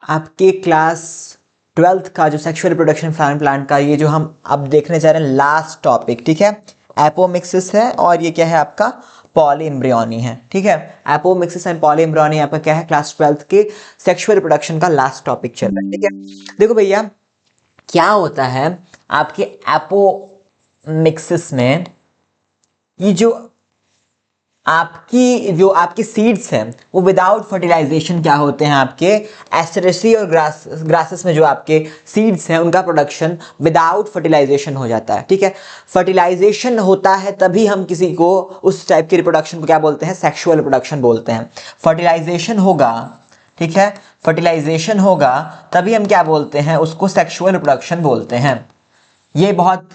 आपके class 12th का जो सेक्सुअल रिप्रोडक्शन प्लांट का ये जो हम अब देखने जा रहे हैं लास्ट टॉपिक, ठीक है, एपोमिक्सिस है और ये क्या है आपका पॉलीएम्ब्रियोनी है, ठीक है। एपोमिक्सिस एंड पॉलीएम्ब्रियोनी आपका क्या है क्लास 12th के सेक्सुअल रिप्रोडक्शन का लास्ट टॉपिक चल रहा है, ठीक है। देखो भैया क्या होता है आपके एपोमिक्सिस में, ये जो आपकी सीड्स हैं वो विदाउट फर्टिलाइजेशन क्या होते हैं आपके एस्टरेसी और ग्रासेस में जो आपके सीड्स हैं उनका प्रोडक्शन विदाउट फर्टिलाइजेशन हो जाता है, ठीक है। फर्टिलाइजेशन होता है तभी हम किसी को उस टाइप की रिप्रोडक्शन को क्या बोलते हैं, सेक्सुअल रिप्रोडक्शन बोलते हैं। फर्टिलाइजेशन होगा, ठीक है, फर्टिलाइजेशन होगा तभी हम क्या बोलते हैं, उसको सेक्सुअल रिप्रोडक्शन बोलते हैं। ये बहुत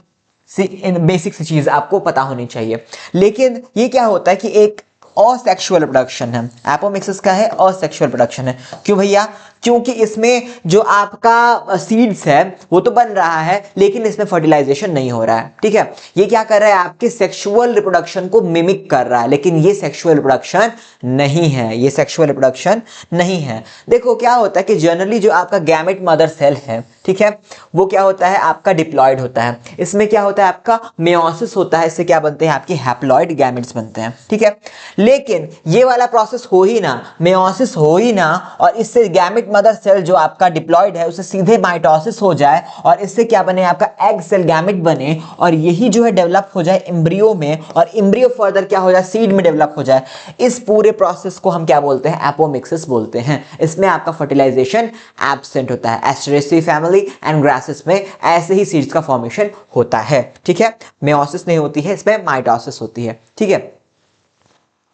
बेसिक सी चीज आपको पता होनी चाहिए। लेकिन ये क्या होता है कि एक असेक्सुअल रिप्रोडक्शन है, एपोमिक्सिस का है असेक्सुअल रिप्रोडक्शन है। क्यों भैया? क्योंकि इसमें जो आपका सीड्स है वो तो बन रहा है लेकिन इसमें फर्टिलाइजेशन नहीं हो रहा है, ठीक है। ये क्या कर रहा है, आपके सेक्सुअल रिप्रोडक्शन को मिमिक कर रहा है, लेकिन ये सेक्सुअल रिप्रोडक्शन नहीं है, ये सेक्सुअल रिप्रोडक्शन नहीं है। देखो क्या होता है कि जनरली जो आपका गैमेट मदर सेल है, ठीक है, वो क्या होता है आपका डिप्लॉयड होता है। इसमें क्या होता है आपका मेयोसिस होता है, इससे क्या बनते हैं आपके हैप्लॉयड गैमेट्स बनते हैं, ठीक है। लेकिन ये वाला प्रोसेस हो ही ना, मेयोसिस हो ही ना, और इससे गैमेट मदर सेल जो आपका डिप्लॉयड है उसे सीधे माइटोसिस हो जाए और इससे क्या बने आपका एग सेल गैमेट बने और यही जो है डेवलप हो जाए एम्ब्रियो में और एम्ब्रियो फर्दर क्या हो जाए सीड में डेवलप हो जाए। इस पूरे प्रोसेस को हम क्या बोलते हैं, एपोमिक्सिस बोलते हैं। इसमें आपका फर्टिलाइजेशन एब्सेंट होता है। एस्टरेसी फैमिली एंड ग्रासेस में ऐसे ही सीड्स का फॉर्मेशन होता है, ठीक है। मेयोसिस नहीं होती है, इसमें माइटोसिस होती है, ठीक है।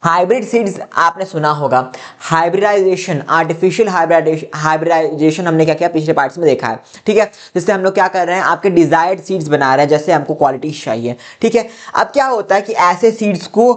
हाइब्रिड सीड्स आपने सुना होगा, हाइब्रिडाइजेशन, आर्टिफिशियल हाइब्रिडाइजेशन हमने क्या किया पिछले पार्ट्स में देखा है, ठीक है। जिससे हम लोग क्या कर रहे हैं, आपके डिजायर्ड सीड्स बना रहे हैं जैसे हमको क्वालिटी चाहिए, ठीक है। अब क्या होता है कि ऐसे सीड्स को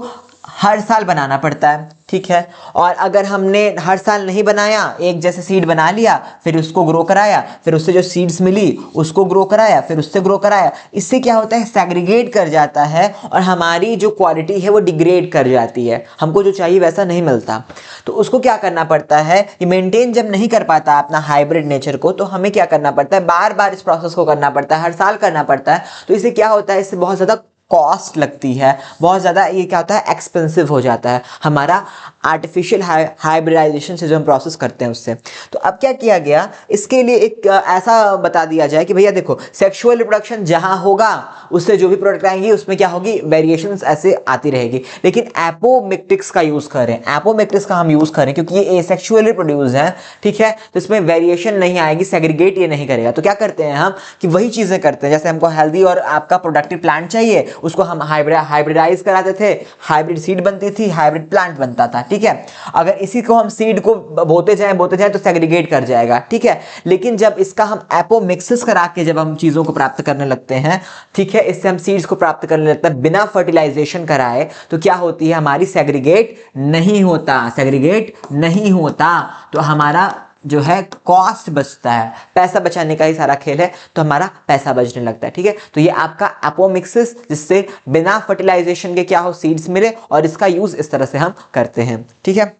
हर साल बनाना पड़ता है, ठीक है। और अगर हमने हर साल नहीं बनाया, एक जैसे सीड बना लिया फिर उसको ग्रो कराया, फिर उससे जो सीड्स मिली उसको ग्रो कराया, फिर उससे ग्रो कराया, इससे क्या होता है सेग्रीगेट कर जाता है और हमारी जो क्वालिटी है वो डिग्रेड कर जाती है, हमको जो चाहिए वैसा नहीं मिलता। तो उसको क्या करना पड़ता है, ये मेंटेन जब नहीं कर पाता अपना हाइब्रिड नेचर को, तो हमें क्या करना पड़ता है, बार बार इस प्रोसेस को करना पड़ता है, हर साल करना पड़ता है। तो इससे क्या होता है, इससे बहुत ज़्यादा कॉस्ट लगती है, बहुत ज़्यादा ये क्या होता है एक्सपेंसिव हो जाता है हमारा आर्टिफिशियल हाइब्रिडाइजेशन से जो हम प्रोसेस करते हैं उससे। तो अब क्या किया गया, इसके लिए एक ऐसा बता दिया जाए कि भैया देखो सेक्सुअल रिप्रोडक्शन जहां होगा उससे जो भी प्रोडक्ट आएंगी उसमें क्या होगी, वेरिएशंस ऐसे आती रहेगी। लेकिन एपोमिक्टिक्स का यूज करें, एपोमिक्टिक्स का हम यूज करें क्योंकि ये एसेक्सुअली प्रोड्यूस है, ठीक है। तो इसमें वेरिएशन नहीं आएगी, सेग्रीगेट ये नहीं करेगा। तो क्या करते हैं हम कि वही चीजें करते हैं, जैसे हमको हेल्दी और आपका प्रोडक्टिव प्लांट चाहिए, उसको हम हाइब्रिडाइज कराते थे, हाइब्रिड सीड बनती थी, हाइब्रिड प्लांट बनता था, ठीक है। अगर इसी को हम सीड को बोते जाएं तो सेग्रीगेट कर जाएगा, ठीक है। लेकिन जब इसका हम एपोमिक्सिस करा के जब हम चीजों को प्राप्त करने लगते हैं, ठीक है, इससे हम सीड्स को प्राप्त करने लगते हैं बिना फर्टिलाइजेशन कराए, तो क्या होती है हमारी सेग्रीगेट नहीं होता, सेग्रीगेट नहीं होता। तो हमारा जो है कॉस्ट बचता है, पैसा बचाने का ही सारा खेल है, तो हमारा पैसा बचने लगता है, ठीक है। तो ये आपका एपोमिक्सिस, जिससे बिना फर्टिलाइजेशन के क्या हो सीड्स मिले, और इसका यूज इस तरह से हम करते हैं, ठीक है।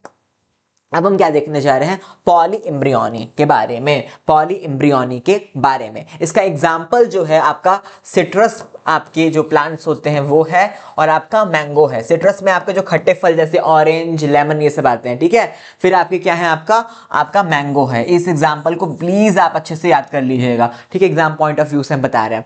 अब हम क्या देखने जा रहे हैं, पॉलीएम्ब्रियोनी के बारे में, पॉलीएम्ब्रियोनी के बारे में। इसका एग्जाम्पल जो है आपका सिट्रस, आपके जो प्लांट्स होते हैं वो है, और आपका मैंगो है। सिट्रस में आपके जो खट्टे फल जैसे ऑरेंज, लेमन ये सब आते हैं, ठीक है। फिर आपके क्या है, आपका मैंगो है। इस एग्जाम्पल को प्लीज आप अच्छे से याद कर लीजिएगा, ठीक है। एग्जाम पॉइंट ऑफ व्यू से हम बता रहे हैं।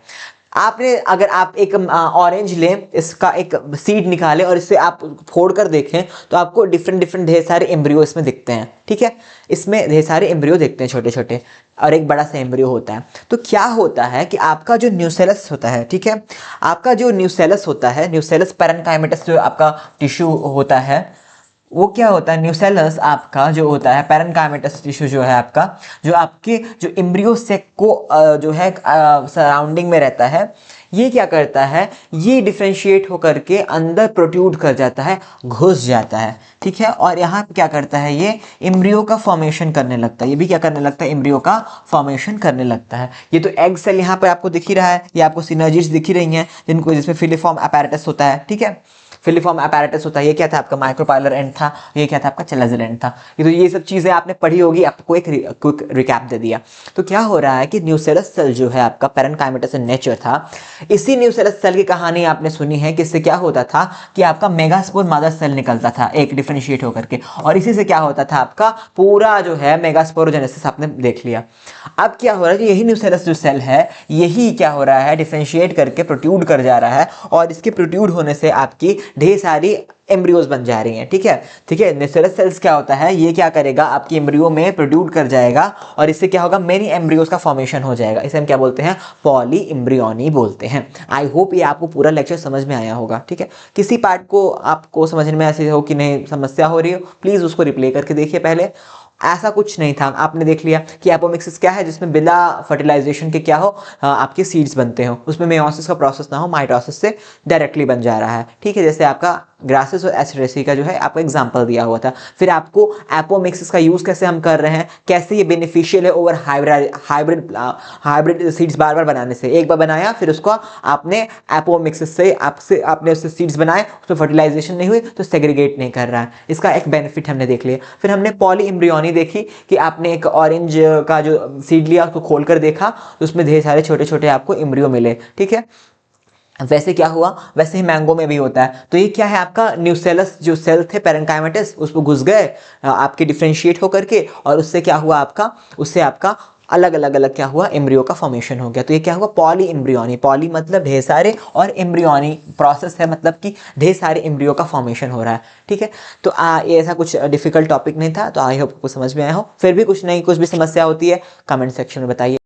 आपने अगर आप एक ऑरेंज लें, इसका एक सीड निकालें और इसे आप फोड़ कर देखें तो आपको डिफरेंट ढेर सारे एम्ब्रियो इसमें दिखते हैं, ठीक है। इसमें ढेर सारे एम्ब्रियो दिखते हैं छोटे छोटे, और एक बड़ा सा एम्ब्रियो होता है। तो क्या होता है कि आपका जो न्यूसेलस होता है, ठीक है, आपका जो न्यूसेलस होता है, न्यूसेलस पैरेन्काइमेटस जो आपका टिश्यू होता है, वो क्या होता है, न्यूसेलस आपका जो होता है पैरेन्काइमेटस टिश्यू जो है आपका, जो आपके जो एम्ब्रियो सेक को जो है सराउंडिंग में रहता है, ये क्या करता है, ये डिफ्रेंशिएट होकर के अंदर प्रोट्रूड कर जाता है, घुस जाता है, ठीक है। और यहाँ पे क्या करता है, ये एम्ब्रियो का फॉर्मेशन करने लगता है, ये भी क्या करने लगता है, एम्ब्रियो का फॉर्मेशन करने लगता है। ये तो एग सेल यहाँ पे आपको दिख ही रहा है, ये आपको सिनर्जीज दिख ही रही हैं जिसमें फिलिफॉर्म अपैरेटस होता है, ठीक है। फिलिफॉर्म अपैरेटस होता है, ये क्या था आपका माइक्रोपाइलर एंड था, ये क्या था आपका चैलेंजर एंड था। तो ये सब चीज़ें आपने पढ़ी होगी, आपको एक क्विक रिकैप दे दिया। तो क्या हो रहा है कि न्यूसेलस सेल जो है आपका पैरेन्काइमेटस इन नेचर था, इसी न्यूसेलस सेल की कहानी आपने सुनी है कि इससे क्या होता था कि आपका मेगास्पोर मदर सेल निकलता था एक डिफरेंशिएट होकर के, और इसी से क्या होता था आपका पूरा जो है मेगास्पोरोजेनेसिस आपने देख लिया। अब क्या हो रहा है कि यही न्यूसेलस जो सेल है यही क्या हो रहा है डिफरेंशिएट करके प्रोट्यूड कर जा रहा है, और इसके प्रोट्यूड होने से आपकी ढेर सारी एम्ब्रियोज बन जा रही हैं। ठीक है, ठीक है। न्यूसेलस सेल्स क्या होता है, ये क्या करेगा आपकी एम्ब्रियो में प्रोड्यूस कर जाएगा, और इससे क्या होगा मेनी एम्ब्रियोज का फॉर्मेशन हो जाएगा। इसे हम क्या बोलते हैं, पॉली एम्ब्रियोनी बोलते हैं। आई होप ये आपको पूरा लेक्चर समझ में आया होगा। ठीक है, किसी पार्ट को आपको समझने में ऐसे हो कि नहीं समस्या हो रही हो, प्लीज उसको रिप्ले करके देखिए पहले। ऐसा कुछ नहीं था, आपने देख लिया कि एपोमिक्सिस क्या है, जिसमें बिना फर्टिलाइजेशन के क्या हो आपके सीड्स बनते हो, उसमें मेयोसिस का प्रोसेस ना हो, माइटोसिस से डायरेक्टली बन जा रहा है। ठीक है, जैसे आपका ग्रासेस और एस्टरेसी का जो है आपको एग्जांपल दिया हुआ था। फिर आपको एपोमिक्सिस का यूज कैसे हम कर रहे हैं, कैसे ये बेनिफिशियल है ओवर हाइब्रिड सीड्स बार बार बनाने से। एक बार बनाया फिर उसको आपने एपोमिक्सिस से आपने उससे सीड्स बनाए, उसमें फर्टिलाइजेशन नहीं हुई तो सेग्रीगेट नहीं कर रहा है, इसका एक बेनिफिट हमने देख लिया। फिर हमने पॉली एम्ब्रियोनी देखी कि आपने एक ऑरेंज का जो सीड लिया उसको खोलकर देखा तो उसमें ढेर सारे छोटे छोटे आपको एम्ब्रियो मिले। ठीक है, वैसे क्या हुआ, वैसे ही मैंगो में भी होता है। तो ये क्या है आपका न्यूसेलस जो सेल थे पैरेन्काइमेटस उसमें घुस गए आपके डिफरेंशिएट होकर के, और उससे क्या हुआ आपका, उससे आपका अलग अलग क्या हुआ एम्ब्रियो का फॉर्मेशन हो गया। तो ये क्या हुआ पॉली एम्ब्रियोनी, पॉली मतलब ढेर सारे, और एम्ब्रियोनी प्रोसेस है मतलब कि ढेर सारे एम्ब्रियो का फॉर्मेशन हो रहा है। ठीक है, तो ये ऐसा कुछ डिफिकल्ट टॉपिक नहीं था, तो आई होप आपको समझ में आया हो। फिर भी कुछ नहीं, कुछ भी समस्या होती है कमेंट सेक्शन में बताइए।